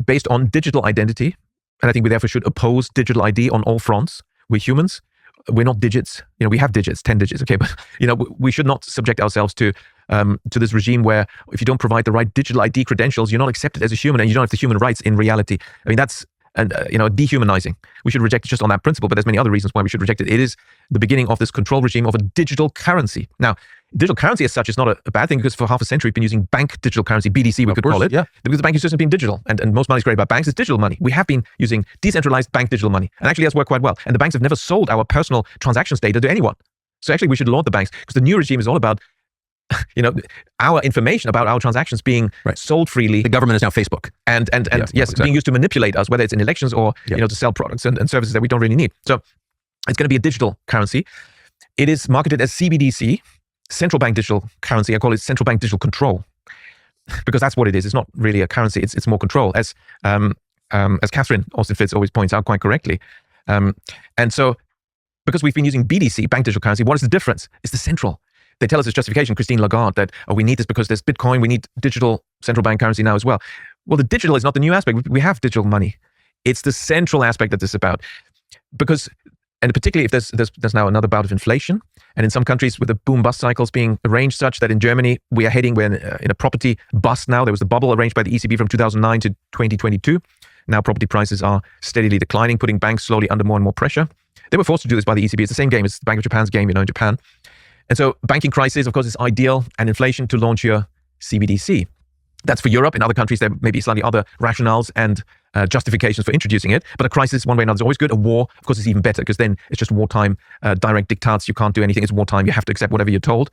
based on digital identity. And I think we therefore should oppose digital ID on all fronts. We're humans. We're not digits. We have digits, 10 digits, okay? But, we should not subject ourselves to this regime where if you don't provide the right digital ID credentials, you're not accepted as a human and you don't have the human rights in reality. I mean, that's dehumanizing. We should reject it just on that principle, but there's many other reasons why we should reject it. It is the beginning of this control regime of a digital currency. Now, digital currency as such is not a bad thing, because for half a century we've been using bank digital currency, BDC we could call it, because the banking system has been digital, and most money is great about banks. It's digital money. We have been using decentralized bank digital money, and actually that's worked quite well. And the banks have never sold our personal transactions data to anyone. So actually we should laud the banks, because the new regime is all about our information about our transactions being sold freely. The government is now Facebook. And being used to manipulate us, whether it's in elections or to sell products and services that we don't really need. So it's going to be a digital currency. It is marketed as CBDC, central bank digital currency. I call it central bank digital control, because that's what it is. It's not really a currency. It's more control, as Catherine Austin-Fitts always points out quite correctly. And so because we've been using BDC, bank digital currency, what is the difference? It's the central. They tell us as justification, Christine Lagarde, that we need this because there's Bitcoin, we need digital central bank currency now as well. Well, the digital is not the new aspect. We have digital money. It's the central aspect that this is about. Because, and particularly if there's now another bout of inflation, and in some countries with the boom-bust cycles being arranged such that in Germany we're in a property bust now. There was the bubble arranged by the ECB from 2009 to 2022. Now property prices are steadily declining, putting banks slowly under more and more pressure. They were forced to do this by the ECB. It's the same game. It's the Bank of Japan's game, in Japan. And so banking crisis, of course, is ideal, and inflation to launch your CBDC. That's for Europe. In other countries, there may be slightly other rationales and justifications for introducing it. But a crisis, one way or another, is always good. A war, of course, is even better, because then it's just wartime direct diktats. You can't do anything. It's wartime. You have to accept whatever you're told.